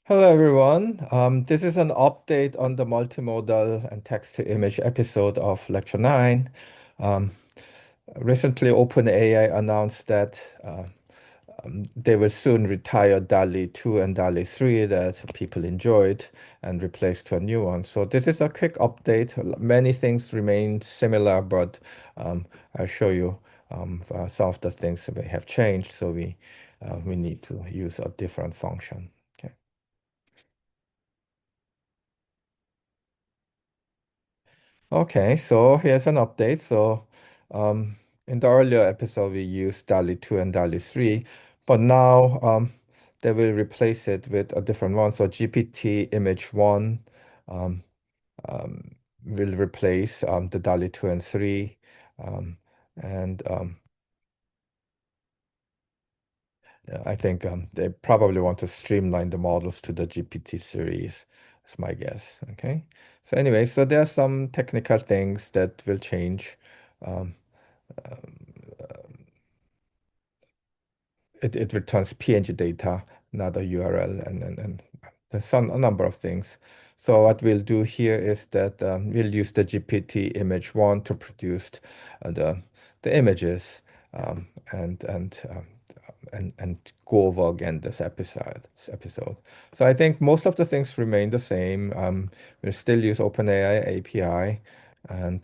Hello, everyone. This is an update on the multimodal and text-to-image episode of Lecture 9. Um, Recently, OpenAI announced that they will soon retire DALL-E 2 and DALL-E 3 that people enjoyed and replace to a new one. So this is a quick update. Many things remain similar, but I'll show you some of the things that may have changed. So we need to use a different function. Okay. Okay, so here's an update. So, in the earlier episode, we used DALL-E 2 and DALL-E 3, but now they will replace it with a different one. So, GPT Image 1 um, um, will replace the DALL-E 2 and 3. Um, and I think they probably want to streamline the models to the GPT series, is my guess. Okay. So, anyway, so there are some technical things that will change. Um, it returns PNG data, not a URL, and there's a number of things. So what we'll do here is that we'll use the GPT image one to produce the images um, and and um, and go over again this episode. So I think most of the things remain the same. We'll still use OpenAI API, and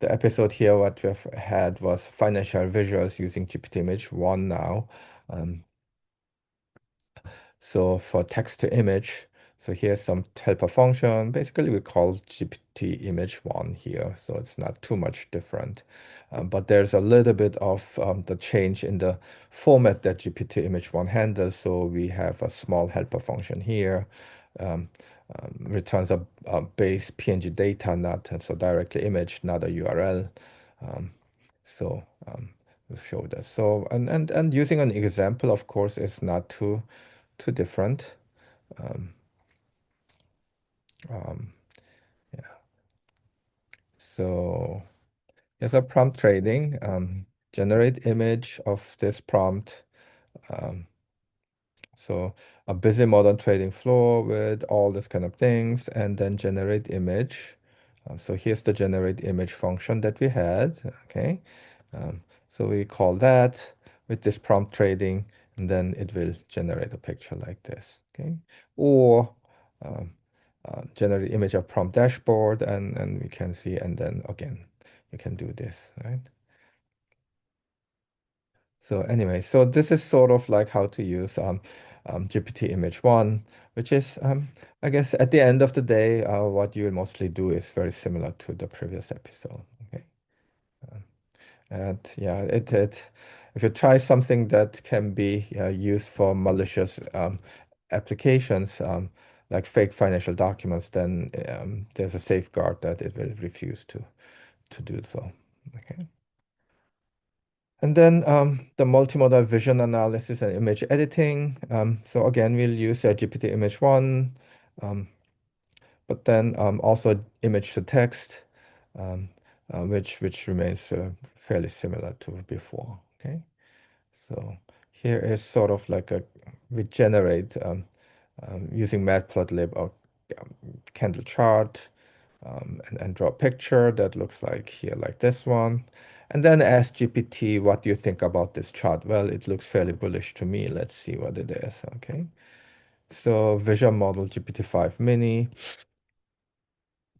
the episode here, what we've had was financial visuals using GPT image one now. Um, so for text to image, so here's some helper function. Basically, we call GPT image one here, so it's not too much different. But there's a little bit of the change in the format that GPT image one handles. So we have a small helper function here. Um, Returns a base PNG data, not so directly image, not a URL. Um, so we'll show that. So and using an example, of course, is not too different. Um, um, yeah. So here's a prompt trading. Generate image of this prompt. Um, So a busy modern trading floor with all this kind of things, and then generate image. So here's the generate image function that we had. Okay. So we call that with this prompt trading, and then it will generate a picture like this. Okay. Or um, generate image of prompt dashboard, and we can see, and then again, you can do this, right? So anyway, so this is sort of like how to use GPT image one, which is, I guess, at the end of the day, what you will mostly do is very similar to the previous episode. Okay, and yeah, if you try something that can be used for malicious applications, like fake financial documents, then there's a safeguard that it will refuse to do so. Okay. And then the multimodal vision analysis and image editing. So again, we'll use GPT image one, um, but then also image to text, um, which remains fairly similar to before. Okay, so here is sort of like we generate using Matplotlib a candle chart and draw a picture that looks like here, like this one. And then ask GPT, what do you think about this chart? Well, it looks fairly bullish to me. Let's see what it is. Okay. So Visual Model GPT-5 Mini.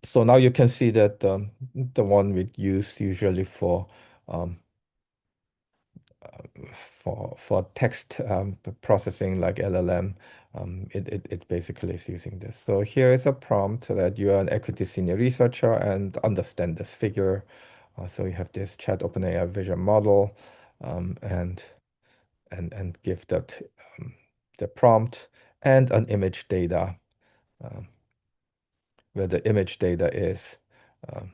So now you can see that the one we use usually um, for text processing like LLM, it basically is using this. So here is a prompt so that you are an equity senior researcher and understand this figure. So you have this chat OpenAI vision model and give that the prompt and an image data um, where the image data is um,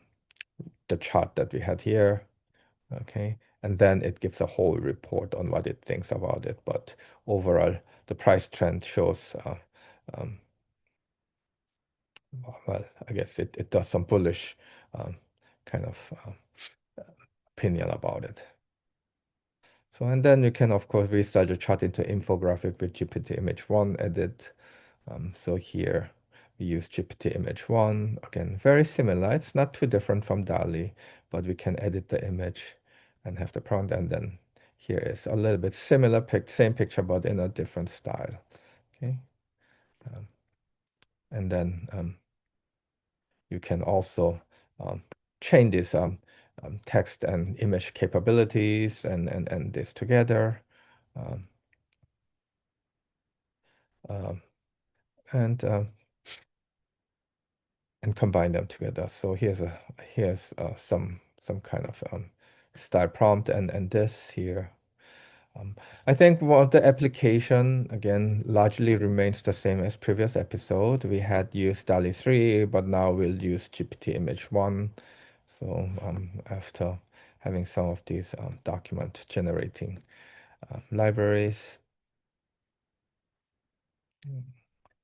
the chart that we had here. Okay, and then it gives a whole report on what it thinks about it. But overall, the price trend shows, um, well, I guess it does some bullish um, kind of opinion about it. So, and then you can, of course, restyle the chart into infographic with GPT image one edit. So here we use GPT image 1. Again, very similar. It's not too different from DALL-E, but we can edit the image and have the prompt. And then here is a little bit similar, same picture, but in a different style. Okay. Um, and then you can also um, chain this text and image capabilities and this together. Um, um, and and combine them together. So here's some kind of style prompt and this here. Um, I think what the application again largely remains the same as previous episode. We had used DALL-E 3, but now we'll use GPT Image 1. So after having some of these document generating libraries,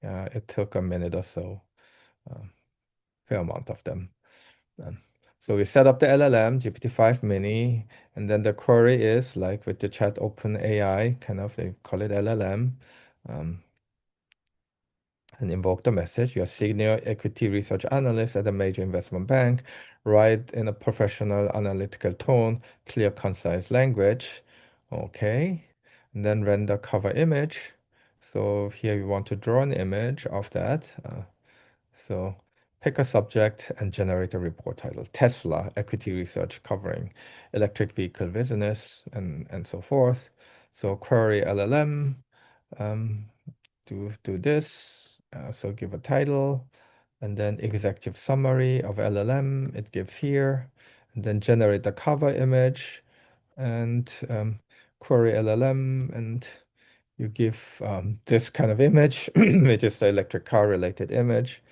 it took a minute or so, fair amount of them. Um, so we set up the LLM, GPT-5 Mini, and then the query is like with the chat open AI, kind of, they call it LLM, um, and invoke the message. You're a senior equity research analyst at a major investment bank. Write in a professional, analytical tone, clear, concise language. Okay. And then render cover image. So here we want to draw an image of that. So pick a subject and generate a report title. Tesla equity research covering electric vehicle business and so forth. So query LLM, um, do this. So give a title and then executive summary of LLM. It gives here and then generate the cover image and query LLM and you give this kind of image, which is the electric car related image.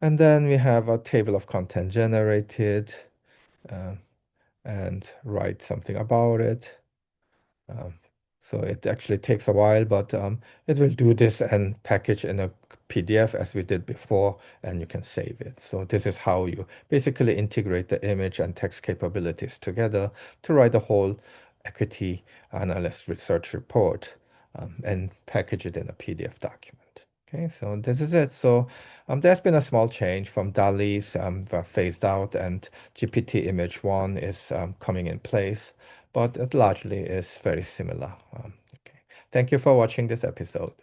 And then we have a table of content generated uh, and write something about it. Um, so it actually takes a while, but it will do this and package in a PDF as we did before, and you can save it. So this is how you basically integrate the image and text capabilities together to write a whole equity analyst research report and package it in a PDF document. Okay, so this is it. So there's been a small change from DALL-E's phased out and GPT image 1 is coming in place, but it largely is very similar. Okay. Thank you for watching this episode.